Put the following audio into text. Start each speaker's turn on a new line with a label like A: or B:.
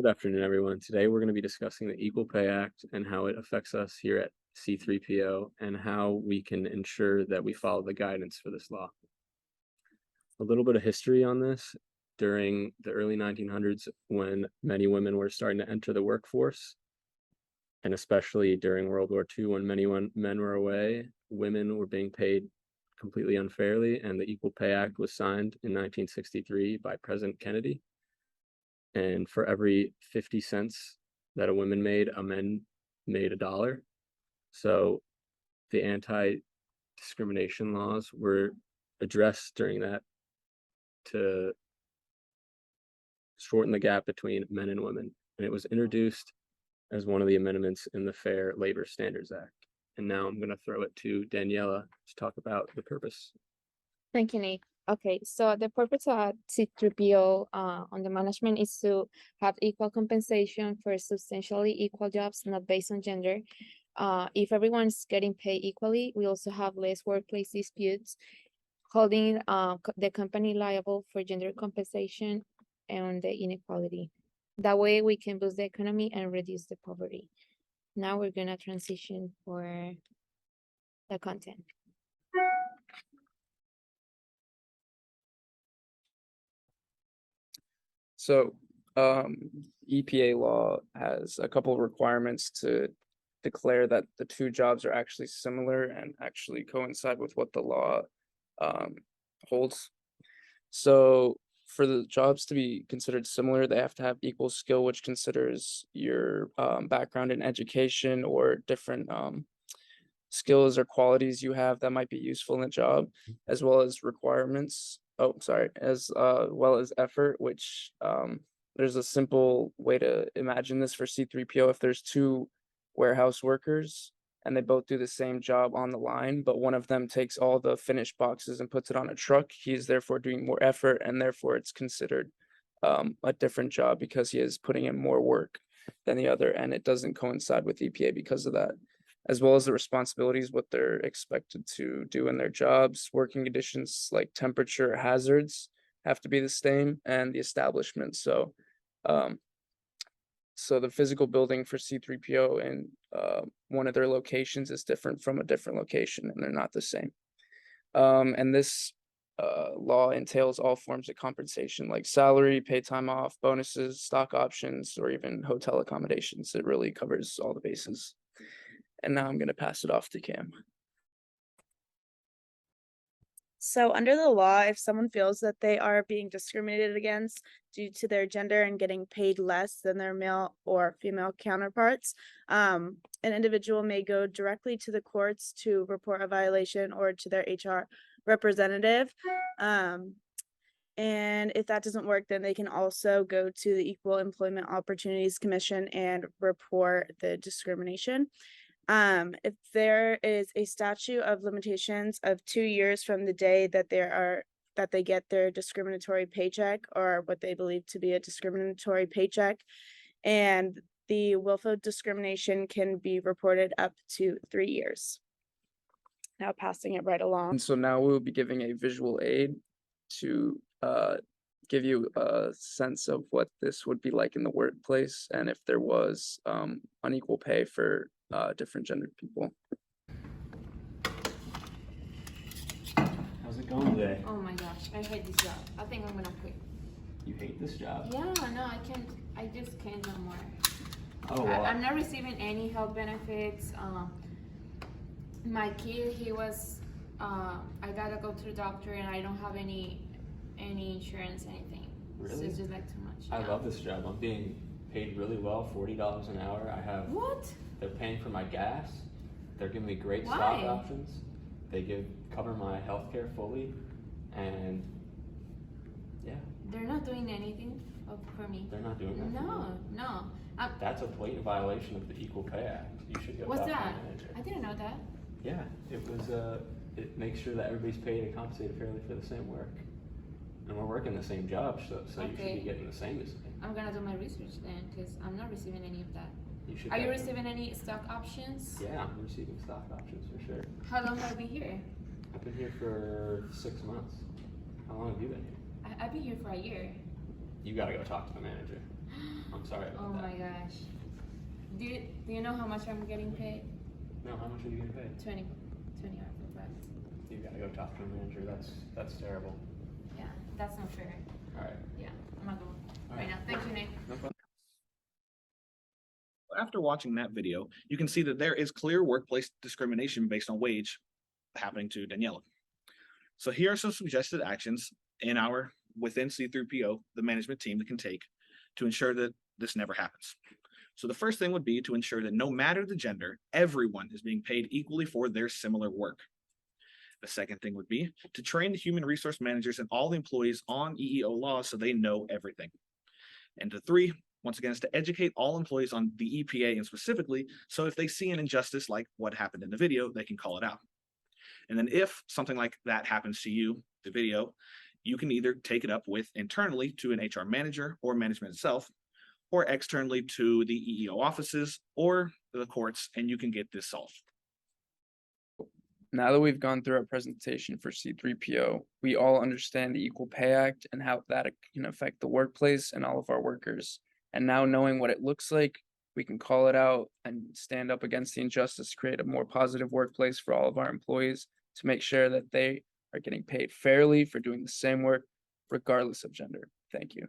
A: Good afternoon, everyone. Today we're going to be discussing the Equal Pay Act and how it affects us here at C3PO and how we can ensure that we follow the guidance for this law. A little bit of history on this. During the early 1900s, when many women were starting to enter the workforce, and especially during World War II, when many men were away, women were being paid completely unfairly, and the Equal Pay Act was signed in 1963 by President Kennedy. And for every 50 cents that a woman made, a man made $1. So the anti-discrimination laws were addressed during that to shorten the gap between men and women. And it was introduced as one of the amendments in the Fair Labor Standards Act. And now I'm going to throw it to Daniela to talk about the purpose.
B: Thank you, Nick. Okay, so the purpose of C3PO on the management is to have equal compensation for substantially equal jobs, not based on gender. If everyone's getting paid equally, we also have less workplace disputes, holding the company liable for gender compensation and the inequality. That way we can boost the economy and reduce the poverty. Now we're gonna transition for the content.
C: So EPA law has a couple of requirements to declare that the two jobs are actually similar and actually coincide with what the law holds. So for the jobs to be considered similar, they have to have equal skill, which considers your background in education or different skills or qualities you have that might be useful in the job, as well as requirements. Oh, sorry, as well as effort, which there's a simple way to imagine this for C3PO. If there's two warehouse workers and they both do the same job on the line, but one of them takes all the finished boxes and puts it on a truck, he is therefore doing more effort, and therefore it's considered a different job because he is putting in more work than the other, and it doesn't coincide with EPA because of that, as well as the responsibilities, what they're expected to do in their jobs. Working conditions like temperature hazards have to be the same, and the establishment. So the physical building for C3PO in one of their locations is different from a different location, and they're not the same. And this law entails all forms of compensation like salary, paid time off, bonuses, stock options, or even hotel accommodations. It really covers all the bases. And now I'm going to pass it off to Cam.
D: So under the law, if someone feels that they are being discriminated against due to their gender and getting paid less than their male or female counterparts, an individual may go directly to the courts to report a violation or to their HR representative. And if that doesn't work, then they can also go to the Equal Employment Opportunities Commission and report the discrimination. If there is a statute of limitations of 2 years from the day that they get their discriminatory paycheck or what they believe to be a discriminatory paycheck, and the willful discrimination can be reported up to 3 years. Now passing it right along.
C: And so now we'll be giving a visual aid to give you a sense of what this would be like in the workplace, and if there was unequal pay for different gendered people.
A: How's it going today?
B: Oh my gosh, I hate this job. I think I'm gonna quit.
A: You hate this job?
B: Yeah, no, I just can't no more.
A: Oh, well.
B: I'm not receiving any health benefits. My kid, he was, I gotta go to the doctor and I don't have any insurance, anything. So
A: Really?
B: it's just like too much.
A: I
B: yeah.
A: love this job. I'm being paid really well, $40 an hour.
B: What?
A: They're paying for my gas. They're giving me great stock
B: Why?
A: options. They cover my healthcare fully, and yeah,
B: They're not doing anything for me.
A: they're not doing that.
B: No.
A: That's a blatant violation of the Equal Pay Act. You should go
B: What's
A: talk to
B: that?
A: my manager.
B: I didn't know that.
A: Yeah, it makes sure that everybody's paid and compensated fairly for the same work. And we're working the same job, so you should
B: Okay.
A: be getting the same as me.
B: I'm gonna do my research then, because I'm not receiving any of that.
A: You should.
B: Are you
A: definitely-
B: receiving any stock options?
A: Yeah, I'm receiving stock options for sure.
B: How long have you been here?
A: I've been here for 6 months. How long have you been here?
B: I've been here for a year.
A: You gotta go talk to the manager. I'm sorry
B: Oh
A: about
B: my
A: that.
B: gosh. Do you know how much I'm getting paid?
A: No, how much are you getting paid?
B: 20 after tax.
A: You gotta go talk to the manager, that's terrible.
B: Yeah, that's not fair.
A: Alright.
B: Yeah, I'm not going
A: All
B: right
A: right.
B: now. Thank you, Nick.
A: No problem.
E: After watching that video, you can see that there is clear workplace discrimination based on wage happening to Daniela. So here are some suggested actions within C3PO, the management team that can take to ensure that this never happens. So the first thing would be to ensure that no matter the gender, everyone is being paid equally for their similar work. The second thing would be to train the human resource managers and all the employees on EEO laws so they know everything. And the three, once again, is to educate all employees on the EPA and specifically, so if they see an injustice like what happened in the video, they can call it out. And then if something like that happens to you, the video, you can either take it up with internally to an HR manager or management itself, or externally to the EEO offices or the courts, and you can get this solved.
C: Now that we've gone through our presentation for C3PO, we all understand the Equal Pay Act and how that can affect the workplace and all of our workers. And now knowing what it looks like, we can call it out and stand up against the injustice, create a more positive workplace for all of our employees to make sure that they are getting paid fairly for doing the same work, regardless of gender. Thank you.